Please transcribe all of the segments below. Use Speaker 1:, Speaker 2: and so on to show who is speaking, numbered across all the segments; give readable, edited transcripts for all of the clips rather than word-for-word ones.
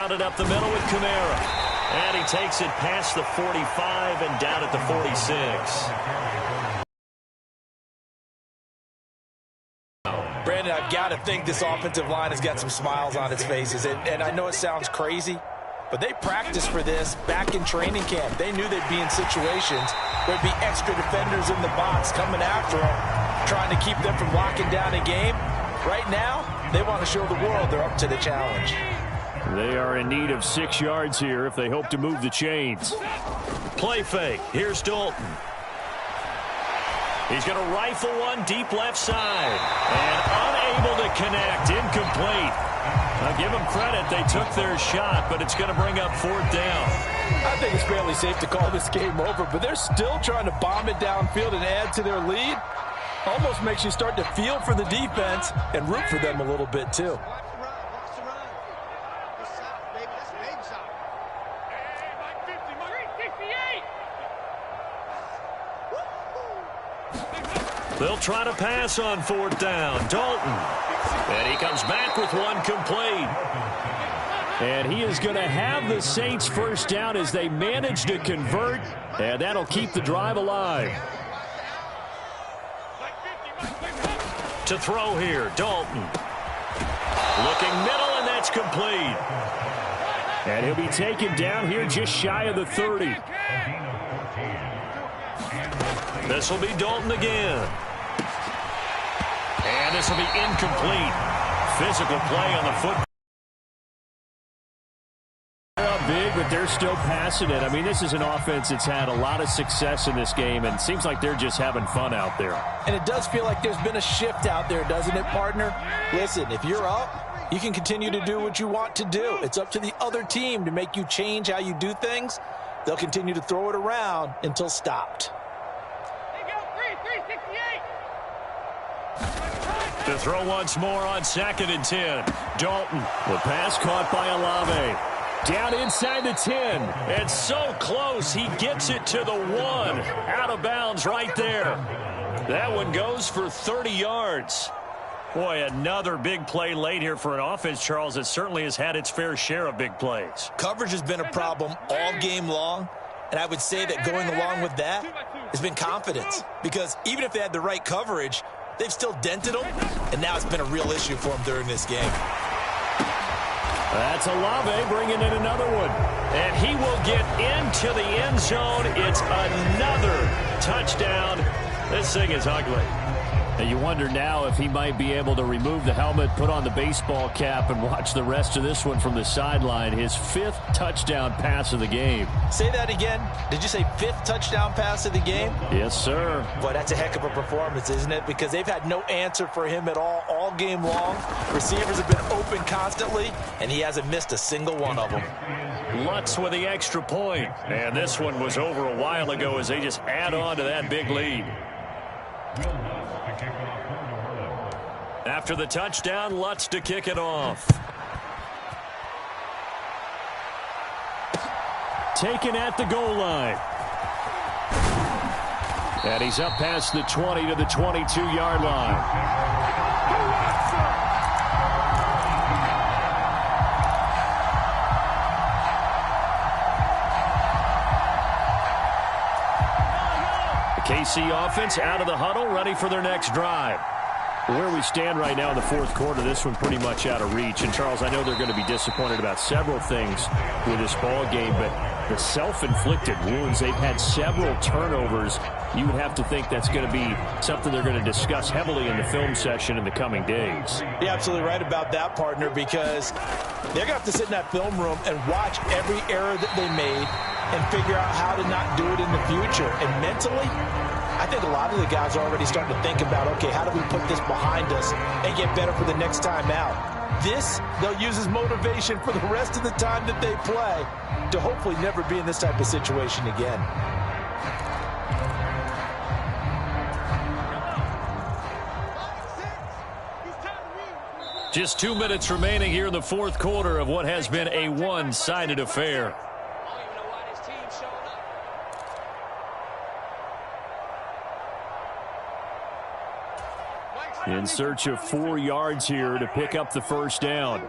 Speaker 1: It up the middle with Kamara. And he takes it past the 45 and down at the 46.
Speaker 2: Brandon, I've got to think this offensive line has got some smiles on its faces. And I know it sounds crazy, but they practiced for this back in training camp. They knew they'd be in situations where there'd be extra defenders in the box coming after them, trying to keep them from locking down a game. Right now, they want to show the world they're up to the challenge.
Speaker 1: They are in need of 6 yards here if they hope to move the chains. Play fake. Here's Dalton. He's going to rifle one deep left side. And unable to connect. Incomplete. I'll give them credit. They took their shot, but it's going to bring up 4th down.
Speaker 2: I think it's fairly safe to call this game over, but they're still trying to bomb it downfield and add to their lead. Almost makes you start to feel for the defense and root for them a little bit, too.
Speaker 1: They'll try to pass on 4th down. Dalton. And he comes back with one complete. And he is going to have the Saints 1st down as they manage to convert. And that'll keep the drive alive. To throw here, Dalton. Looking middle, and that's complete. And he'll be taken down here just shy of the 30. This will be Dalton again. And this will be incomplete. Physical play on the foot. They're up big, but they're still passing it. I mean, this is an offense that's had a lot of success in this game, and it seems like they're just having fun out there.
Speaker 2: And it does feel like there's been a shift out there, doesn't it, partner? Listen, if you're up, you can continue to do what you want to do. It's up to the other team to make you change how you do things. They'll continue to throw it around until stopped.
Speaker 1: To throw once more on 2nd and 10. Dalton. The pass caught by Olave. Down inside the 10. And so close, he gets it to the 1. Out of bounds right there. That one goes for 30 yards. Boy, another big play late here for an offense, Charles, that certainly has had its fair share of big plays.
Speaker 2: Coverage has been a problem all game long. And I would say that going along with that has been confidence. Because even if they had the right coverage, they've still dented them, and now it's been a real issue for them during this game.
Speaker 1: That's Olave bringing in another one. And he will get into the end zone. It's another touchdown. This thing is ugly. And you wonder now if he might be able to remove the helmet, put on the baseball cap, and watch the rest of this one from the sideline. His 5th touchdown pass of the game.
Speaker 2: Say that again. Did you say 5th touchdown pass of the game?
Speaker 1: Yes, sir.
Speaker 2: Boy, that's a heck of a performance, isn't it? Because they've had no answer for him at all game long. Receivers have been open constantly, and he hasn't missed a single one of them.
Speaker 1: Lutz with the extra point. And this one was over a while ago as they just add on to that big lead. After the touchdown, Lutz to kick it off. Taken at the goal line. And he's up past the 20 to the 22-yard line. The KC offense out of the huddle, ready for their next drive. Where we stand right now in the 4th quarter, this one pretty much out of reach. And, Charles, I know they're going to be disappointed about several things with this ball game, but the self-inflicted wounds, they've had several turnovers. You would have to think that's going to be something they're going to discuss heavily in the film session in the coming days.
Speaker 2: You're absolutely right about that, partner, because they're going to have to sit in that film room and watch every error that they made and figure out how to not do it in the future. And mentally, I think a lot of the guys are already starting to think about, okay, how do we put this behind us and get better for the next time out? This, they'll use as motivation for the rest of the time that they play to hopefully never be in this type of situation again.
Speaker 1: Just 2 minutes remaining here in the 4th quarter of what has been a one-sided affair. In search of 4 yards here to pick up the 1st down.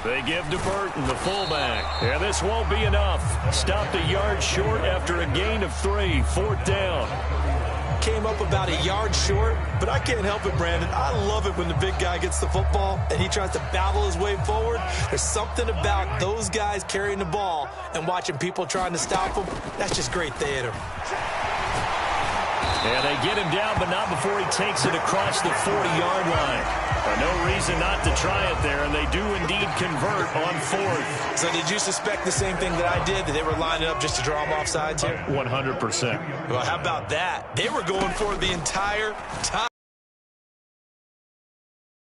Speaker 1: They give to Burton, the fullback. Yeah, this won't be enough. Stopped a yard short after a gain of 3. 4th down.
Speaker 2: Came up about a yard short, but I can't help it, Brandon. I love it when the big guy gets the football and he tries to battle his way forward. There's something about those guys carrying the ball and watching people trying to stop them. That's just great theater.
Speaker 1: Yeah, they get him down, but not before he takes it across the 40-yard line. No reason not to try it there, and they do indeed convert on 4th.
Speaker 2: So did you suspect the same thing that I did, that they were lining up just to draw them offsides here?
Speaker 1: 100%.
Speaker 2: Well, how about that? They were going for it the entire time.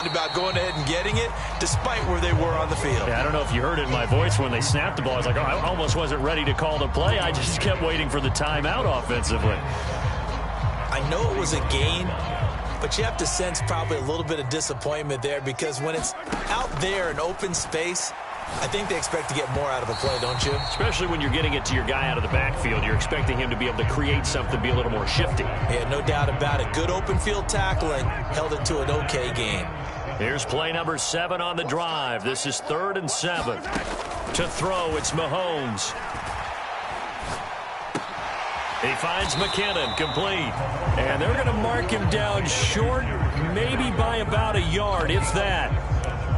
Speaker 2: About going ahead and getting it, despite where they were on the field.
Speaker 1: Yeah, I don't know if you heard it in my voice when they snapped the ball. I was like, oh, I almost wasn't ready to call the play. I just kept waiting for the timeout offensively.
Speaker 2: I know it was a gain, but you have to sense probably a little bit of disappointment there, because when it's out there in open space, I think they expect to get more out of a play, don't you?
Speaker 1: Especially when you're getting it to your guy out of the backfield. You're expecting him to be able to create something, be a little more shifty. Yeah,
Speaker 2: no doubt about it. Good open field tackling held it to an okay game.
Speaker 1: Here's play number 7 on the drive. This is 3rd and 7. To throw, it's Mahomes. He finds McKinnon, complete. And they're going to mark him down short, maybe by about a yard, if that.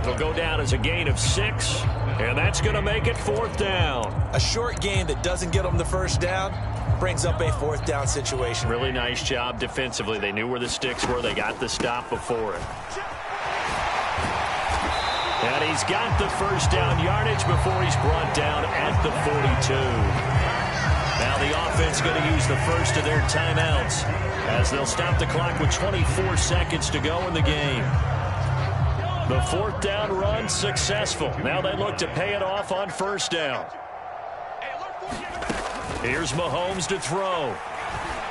Speaker 1: It'll go down as a gain of 6, and that's going to make it 4th down.
Speaker 2: A short gain that doesn't get them the first down brings up a 4th down situation.
Speaker 1: Really nice job defensively. They knew where the sticks were. They got the stop before it. And he's got the first down yardage before he's brought down at the 42. Now the offense going to use the first of their timeouts as they'll stop the clock with 24 seconds to go in the game. The 4th down run successful. Now they look to pay it off on 1st down. Here's Mahomes to throw.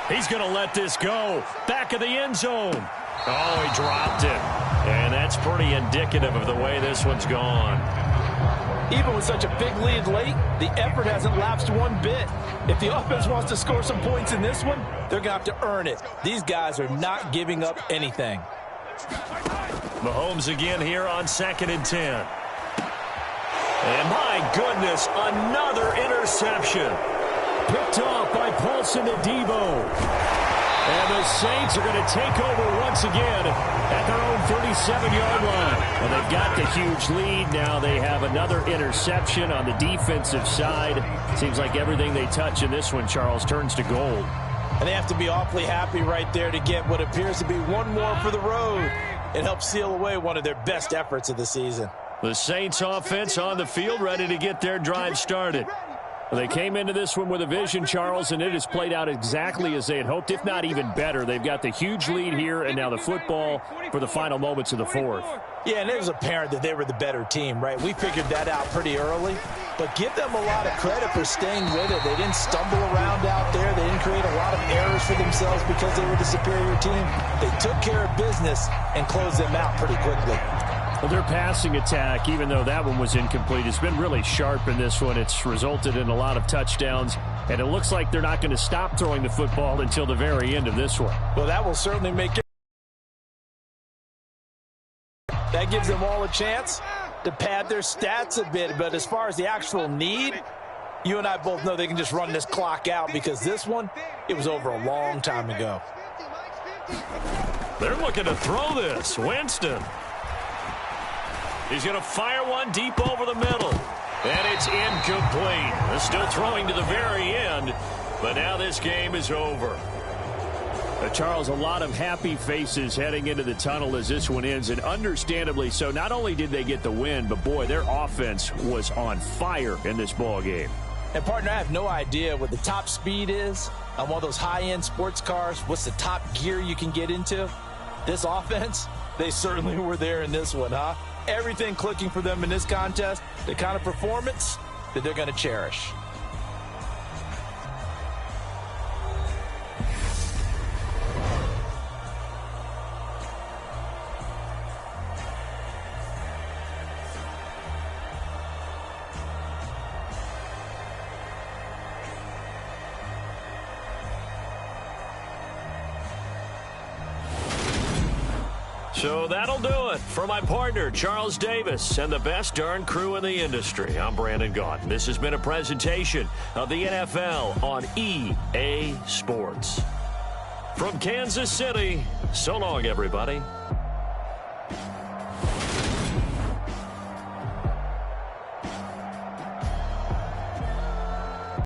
Speaker 1: He's going to let this go. Back of the end zone. Oh, he dropped it. And that's pretty indicative of the way this one's gone.
Speaker 2: Even with such a big lead late, the effort hasn't lapsed one bit. If the offense wants to score some points in this one, they're going to have to earn it. These guys are not giving up anything.
Speaker 1: Mahomes again here on 2nd and 10. And my goodness, another interception. Picked off by Paulson Adebo. And the Saints are going to take over once again at their own 37-yard line. And they've got the huge lead. Now they have another interception on the defensive side. Seems like everything they touch in this one, Charles, turns to gold.
Speaker 2: And they have to be awfully happy right there to get what appears to be one more for the road. It helps seal away one of their best efforts of the season.
Speaker 1: The Saints offense on the field, ready to get their drive started. They came into this one with a vision, Charles, and it has played out exactly as they had hoped, if not even better. They've got the huge lead here, and now the football for the final moments of the 4th.
Speaker 2: Yeah, and it was apparent that they were the better team, right? We figured that out pretty early, but give them a lot of credit for staying with it. They didn't stumble around out there. They didn't create a lot of errors for themselves because they were the superior team. They took care of business and closed them out pretty quickly.
Speaker 1: Well, their passing attack, even though that one was incomplete, has been really sharp in this one. It's resulted in a lot of touchdowns, and it looks like they're not going to stop throwing the football until the very end of this one.
Speaker 2: Well, that will certainly make it. That gives them all a chance to pad their stats a bit, but as far as the actual need, you and I both know they can just run this clock out, because this one, it was over a long time ago.
Speaker 1: They're looking to throw this. Winston. He's going to fire one deep over the middle. And it's incomplete. They're still throwing to the very end, but now this game is over. Charles, a lot of happy faces heading into the tunnel as this one ends, and understandably so. Not only did they get the win, but boy, their offense was on fire in this ball game.
Speaker 2: And partner, I have no idea what the top speed is on one of those high-end sports cars. What's the top gear you can get into? This offense, they certainly were there in this one, huh? Everything clicking for them in this contest, the kind of performance that they're going to cherish.
Speaker 1: So that'll do it for my partner, Charles Davis, and the best darn crew in the industry. I'm Brandon Gaudin. This has been a presentation of the NFL on EA Sports. From Kansas City, so long, everybody.